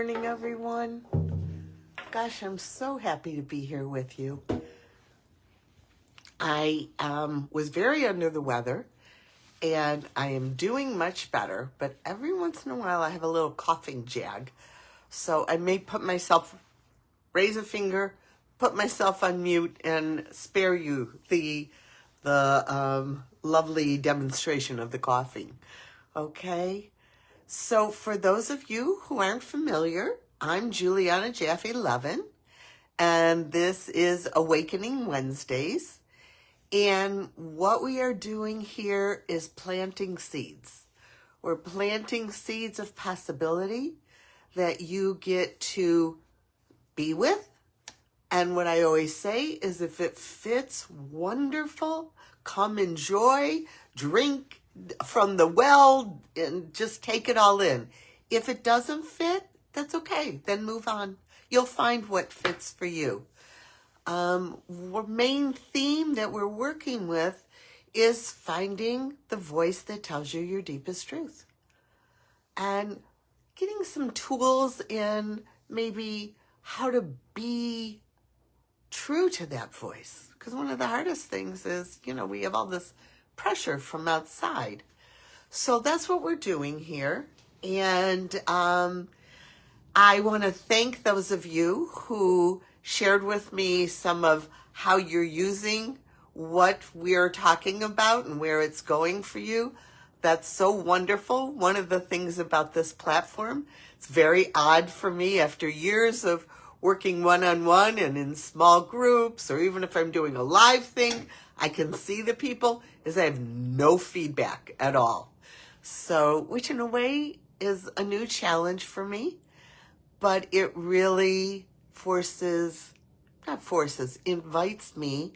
morning, everyone. Gosh, I'm so happy to be here with you. I was very under the weather, and I am doing much better, but every once in a while I have a little coughing jag. So I may raise a finger, put myself on mute, and spare you the lovely demonstration of the coughing. Okay? So for those of you who aren't familiar, I'm Julianna Jaffe Leven, and this is Awakening Wednesdays. And what we are doing here is planting seeds. We're planting seeds of possibility that you get to be with. And what I always say is if it fits, wonderful. Come enjoy, drink from the well, and just take it all in. If it doesn't fit, that's okay. Then move on. You'll find what fits for you. Our main theme that we're working with is finding the voice that tells you your deepest truth. And getting some tools in maybe how to be true to that voice. Because one of the hardest things is, we have all this pressure from outside. So that's what we're doing here. And I want to thank those of you who shared with me some of how you're using what we're talking about and where it's going for you. That's so wonderful. One of the things about this platform, it's very odd for me after years of working one-on-one and in small groups, or even if I'm doing a live thing, I can see the people, is I have no feedback at all. So, which in a way is a new challenge for me, but it really invites me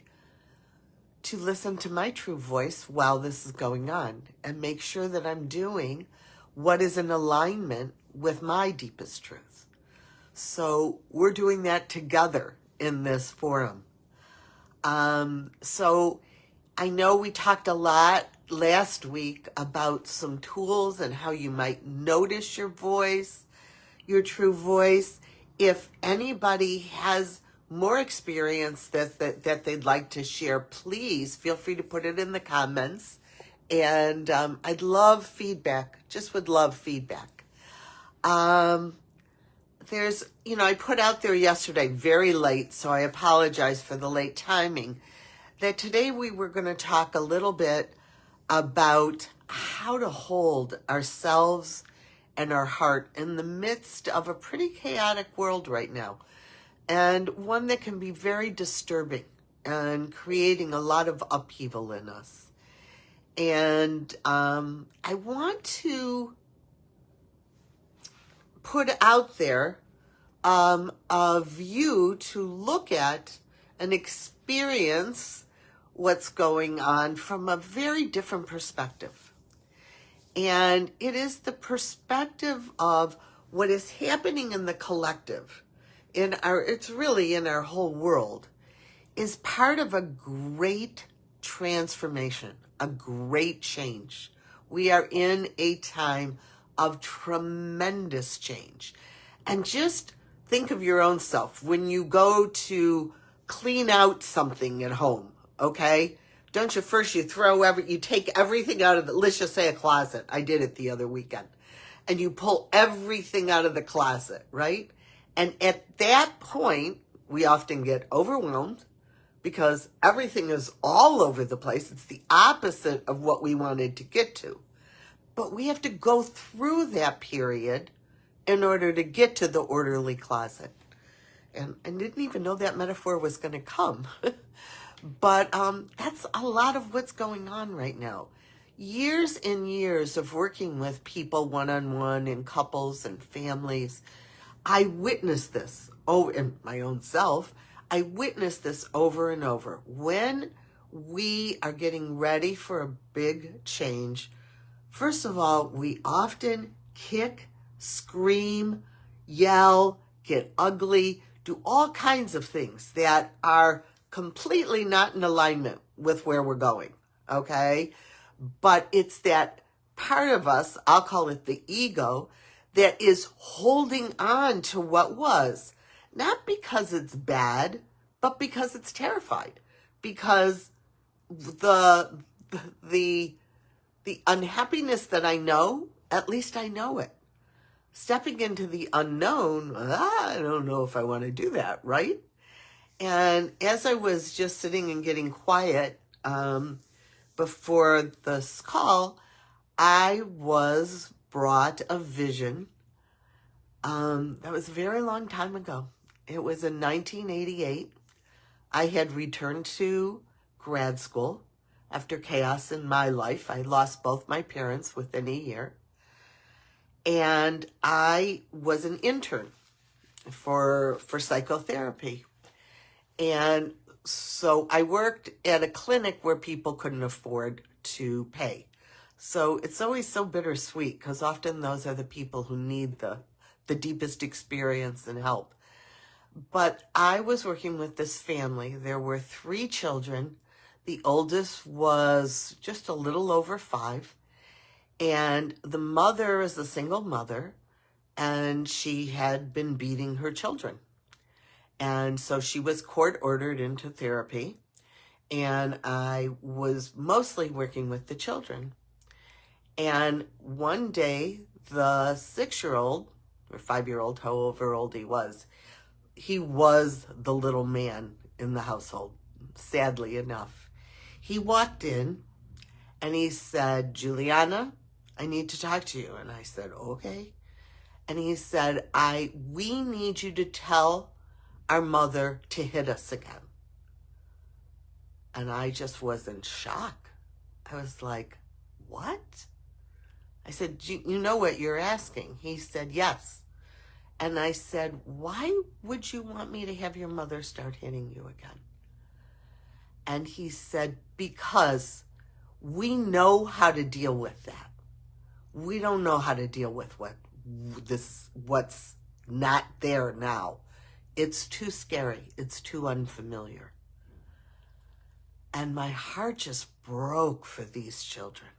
to listen to my true voice while this is going on and make sure that I'm doing what is in alignment with my deepest truth. So we're doing that together in this forum. So I know we talked a lot last week about some tools and how you might notice your voice, your true voice. If anybody has more experience that they'd like to share, please feel free to put it in the comments. And I'd love feedback, just would love feedback. There's, I put out there yesterday very late, so I apologize for the late timing, that today we were going to talk a little bit about how to hold ourselves and our heart in the midst of a pretty chaotic world right now, and one that can be very disturbing and creating a lot of upheaval in us. And I want to put out there a view to look at and experience what's going on from a very different perspective. And it is the perspective of what is happening in the collective, it's really in our whole world, is part of a great transformation, a great change. We are in a time of tremendous change. And just think of your own self when you go to clean out something at home, okay? Don't you first, you take everything out of let's just say a closet. I did it the other weekend. And you pull everything out of the closet, right? And at that point, we often get overwhelmed because everything is all over the place. It's the opposite of what we wanted to get to. But we have to go through that period in order to get to the orderly closet. And I didn't even know that metaphor was going to come. But that's a lot of what's going on right now. Years and years of working with people one-on-one and couples and families, I witnessed this, in my own self, I witnessed this over and over. When we are getting ready for a big change, first of all, we often kick, scream, yell, get ugly, do all kinds of things that are completely not in alignment with where we're going, okay? But it's that part of us, I'll call it the ego, that is holding on to what was, not because it's bad, but because it's terrified, because the unhappiness that I know, at least I know it. Stepping into the unknown, I don't know if I want to do that, right? And as I was just sitting and getting quiet before this call, I was brought a vision. That was a very long time ago. It was in 1988. I had returned to grad school after chaos in my life. I lost both my parents within a year. And I was an intern for psychotherapy. And so I worked at a clinic where people couldn't afford to pay. So it's always so bittersweet because often those are the people who need the deepest experience and help. But I was working with this family. There were 3 children. The oldest was just a little over 5. And the mother is a single mother, and she had been beating her children. And so she was court-ordered into therapy, and I was mostly working with the children. And one day, the 6-year-old, or 5-year-old, however old he was the little man in the household, sadly enough. He walked in, and he said, "Julianna, I need to talk to you." And I said, "Okay." And he said, "We need you to tell our mother to hit us again." And I just was in shock. I was like, "What?" I said, "You know what you're asking?" He said, "Yes." And I said, "Why would you want me to have your mother start hitting you again?" And he said, "Because we know how to deal with that. We don't know how to deal with what's not there now. It's too scary. It's too unfamiliar." And my heart just broke for these children.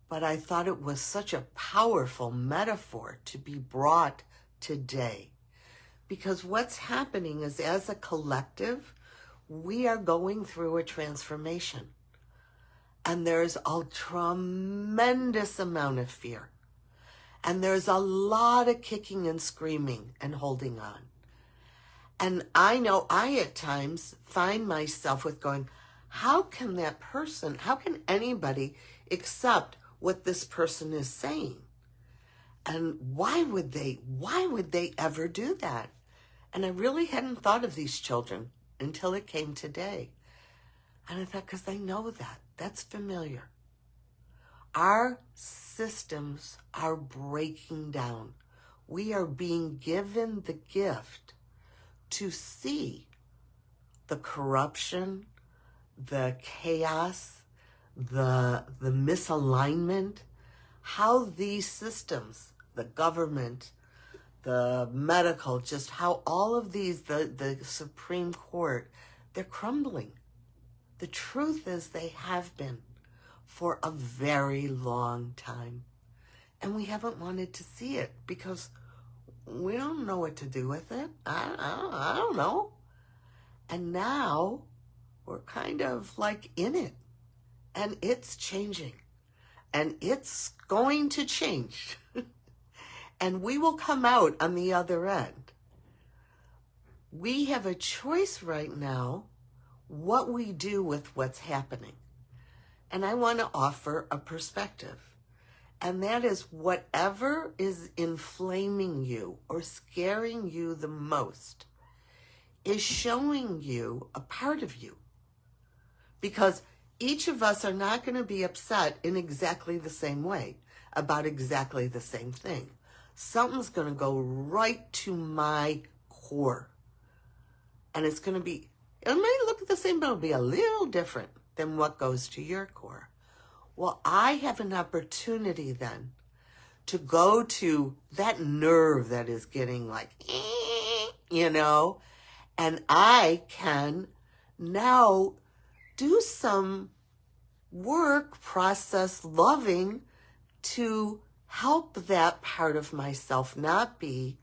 But I thought it was such a powerful metaphor to be brought today. Because what's happening is, as a collective, we are going through a transformation. And there's a tremendous amount of fear. And there's a lot of kicking and screaming and holding on. And I know I at times find myself with going, how can anybody accept what this person is saying? And why would they ever do that? And I really hadn't thought of these children until it came today. And I thought, because I know that. That's familiar. Our systems are breaking down. We are being given the gift to see the corruption, the chaos, the misalignment, how these systems, the government, the medical, just how all of these, the Supreme Court, they're crumbling. The truth is they have been for a very long time. And we haven't wanted to see it because we don't know what to do with it. I don't know. And now we're kind of like in it. And it's changing. And it's going to change. And we will come out on the other end. We have a choice right now what we do with what's happening. And I want to offer a perspective. And that is, whatever is inflaming you or scaring you the most is showing you a part of you. Because each of us are not going to be upset in exactly the same way about exactly the same thing. Something's going to go right to my core. And it's going to be, it may look the same, but it'll be a little different than what goes to your core. Well, I have an opportunity then to go to that nerve that is getting like, and I can now do some work, process, loving to help that part of myself not be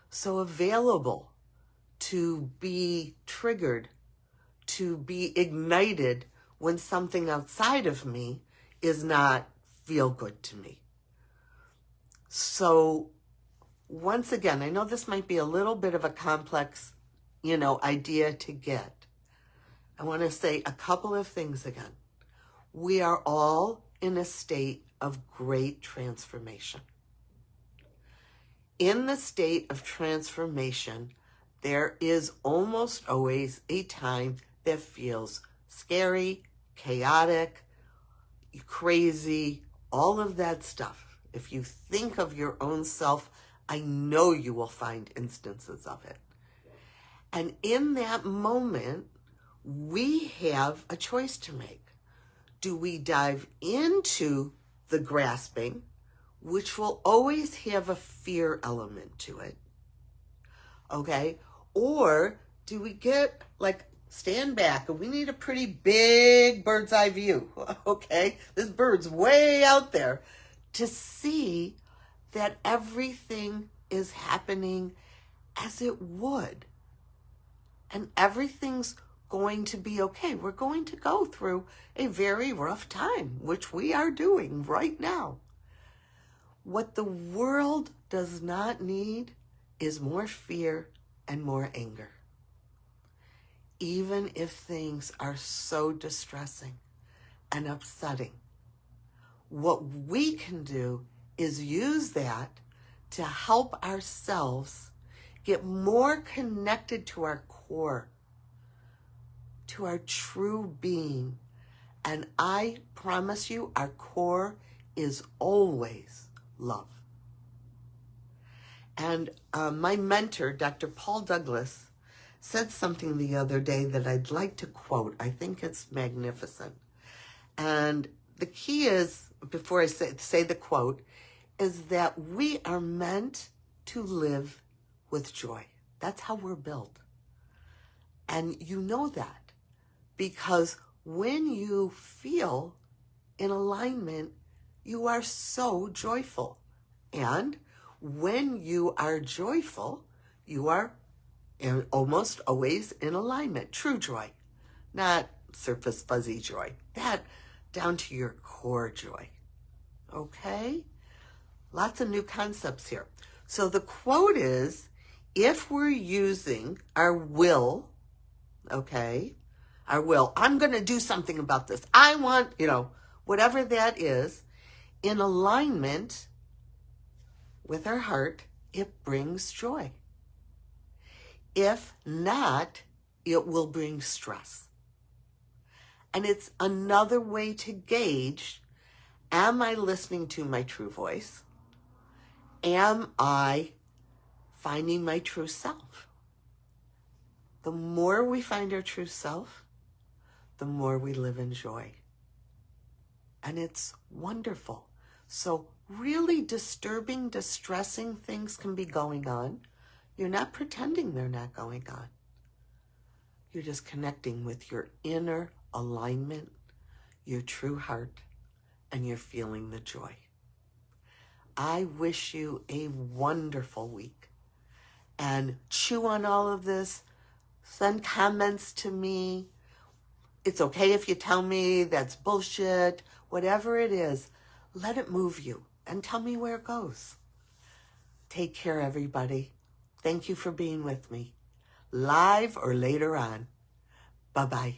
so available to be triggered, to be ignited when something outside of me is not feel good to me. So once again, I know this might be a little bit of a complex, idea to get. I want to say a couple of things again. We are all in a state of great transformation. In the state of transformation, there is almost always a time that feels scary, chaotic, crazy, all of that stuff. If you think of your own self, I know you will find instances of it. And in that moment, we have a choice to make. Do we dive into the grasping, which will always have a fear element to it? Okay? Or do we get stand back and we need a pretty big bird's eye view? Okay? This bird's way out there to see that everything is happening as it would. And everything's going to be okay. We're going to go through a very rough time, which we are doing right now. What the world does not need is more fear and more anger. Even if things are so distressing and upsetting, what we can do is use that to help ourselves get more connected to our core, to our true being. And I promise you, our core is always love. And my mentor, Dr. Paul Douglas, said something the other day that I'd like to quote. I think it's magnificent. And the key is, before I say the quote, is that we are meant to live with joy. That's how we're built. And you know that because when you feel in alignment, you are so joyful. And when you are joyful, you are almost always in alignment. True joy, not surface fuzzy joy. That down to your core joy. Okay? Lots of new concepts here. So the quote is, if we're using our will, okay, our will, I'm going to do something about this. I want, whatever that is, in alignment with our heart, it brings joy. If not, it will bring stress. And it's another way to gauge, am I listening to my true voice? Am I finding my true self? The more we find our true self, the more we live in joy. And it's wonderful. So really disturbing, distressing things can be going on. You're not pretending they're not going on. You're just connecting with your inner alignment, your true heart, and you're feeling the joy. I wish you a wonderful week. And chew on all of this. Send comments to me. It's okay if you tell me that's bullshit. Whatever it is, let it move you and tell me where it goes. Take care, everybody. Thank you for being with me, live or later on. Bye-bye.